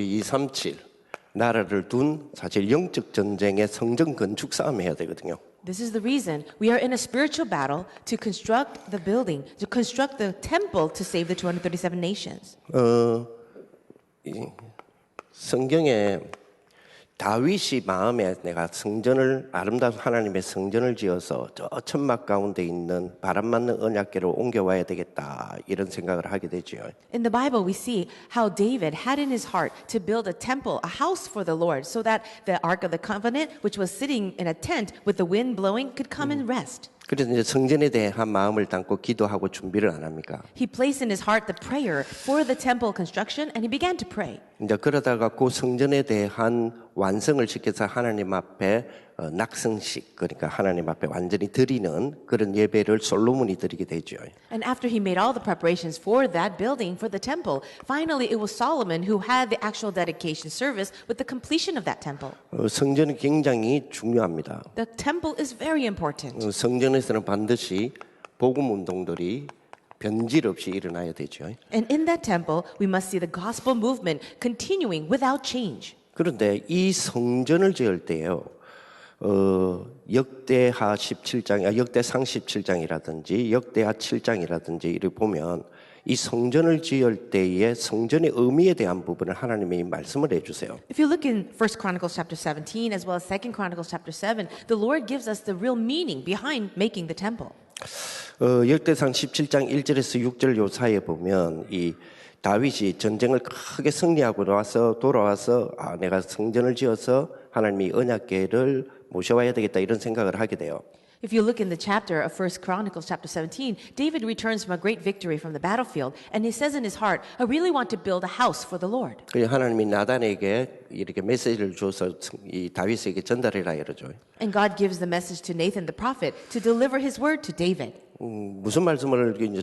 우리 237 나라를 둔 사실 영적 전쟁의 성전 건축 싸움 해야 되거든요. This is the reason we are in a spiritual battle to construct the building, to construct the temple to save the 237 nations. 이 성경에 다윗이 마음에 내가 성전을 아름다운 하나님의 성전을 지어서 저 천막 가운데 있는 바람 맞는 언약궤를 옮겨와야 되겠다 이런 생각을 하게 되지요. In the Bible, we see how David had in his heart to build a temple, a house for the Lord, so that the Ark of the Covenant, which was sitting in a tent with the wind blowing, could come and rest. 그래서 이제 성전에 대한 마음을 담고 기도하고 준비를 안 합니까? He placed in his heart the prayer for the temple construction, and he began to pray. 이제 그러다가 그 성전에 대한 완성을 시켜서 하나님 앞에 낙성식 그러니까 하나님 앞에 완전히 드리는 그런 예배를 솔로몬이 드리게 되죠. And after he made all the preparations for that building, for the temple, finally it was Solomon who had the actual dedication service with the completion of that temple. 성전은 굉장히 중요합니다. The temple is very important. 성전에서는 반드시 복음 운동들이 변질 없이 일어나야 되죠. And in that temple, we must see the gospel movement continuing without change. 그런데 이 성전을 지을 때요. 역대하 17장, 역대상 17장이라든지 역대하 7장이라든지 이를 보면 이 성전을 지을 때의 성전의 의미에 대한 부분을 하나님이 말씀을 해주세요. If you look in 1 Chronicles chapter 17 as well as 2 Chronicles chapter 7, the Lord gives us the real meaning behind making the temple. 역대상 17장 1절에서 6절 요 사이에 보면 이 다윗이 전쟁을 크게 승리하고 돌아와서 내가 성전을 지어서 하나님이 언약궤를 모셔와야 되겠다 이런 생각을 하게 돼요. If you look in the chapter of 1 Chronicles chapter 17, David returns from a great victory from the battlefield, and he says in his heart, I really want to build a house for the Lord. 그래서 하나님이 나단에게 이렇게 메시지를 줘서 이 다윗에게 전달해라 이러죠. And God gives the message to Nathan the prophet to deliver his word to David. 무슨 말씀을 이제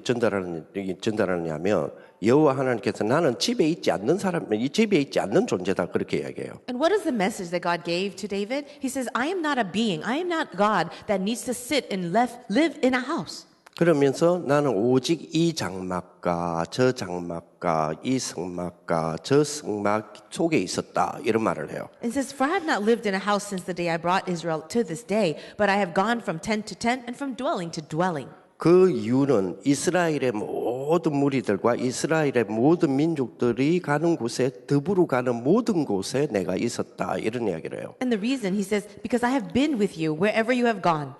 전달하느냐면 여호와 하나님께서 나는 집에 있지 않는 사람, 이 집에 있지 않는 존재다 그렇게 이야기해요. And what is the message that God gave to David? He says, I am not a being, I am not God that needs to sit and live in a house. 그러면서 나는 오직 이 장막과 저 장막과 이 성막과 저 성막 속에 있었다 이런 말을 해요. And says, for I have not lived in a house since the day I brought Israel to this day, but I have gone from tent to tent and from dwelling to dwelling. 그 이유는 이스라엘의 모든 무리들과 이스라엘의 모든 민족들이 가는 곳에 더불어 가는 모든 곳에 내가 있었다 이런 이야기를 해요. And the reason, he says, because I have been with you wherever you have gone.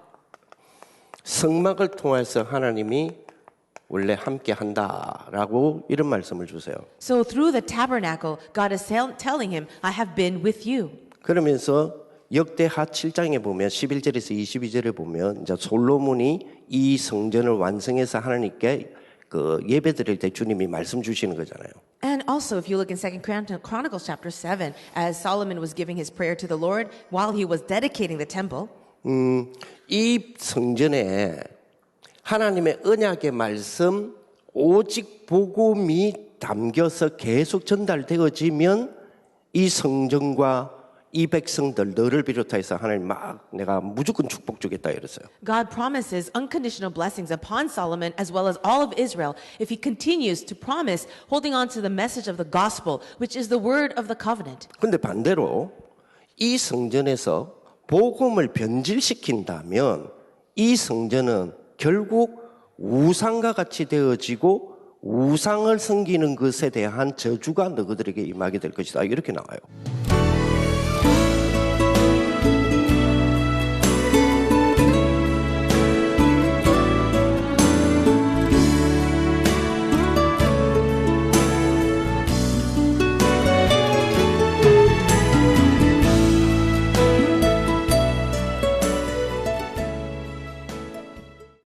성막을 통해서 하나님이 원래 함께 한다라고 이런 말씀을 주세요. So through the tabernacle, God is telling him, I have been with you. 그러면서 역대하 7장에 보면 11절에서 22절에 보면 이제 솔로몬이 이 성전을 완성해서 하나님께 그 예배드릴 때 주님이 말씀 주시는 거잖아요. And also, if you look in 2 Chronicles chapter 7, as Solomon was giving his prayer to the Lord while he was dedicating the temple, 이 성전에 하나님의 언약의 말씀 오직 복음이 담겨서 계속 전달되어지면 이 성전과 이 백성들 너를 비롯해서 하나님 막 내가 무조건 축복 주겠다 이랬어요. God promises unconditional blessings upon Solomon as well as all of Israel if he continues to promise holding on to the message of the gospel, which is the word of the covenant. 근데 반대로 이 성전에서 복음을 변질시킨다면 이 성전은 결국 우상과 같이 되어지고 우상을 섬기는 것에 대한 저주가 너희들에게 임하게 될 것이다. 이렇게 나와요.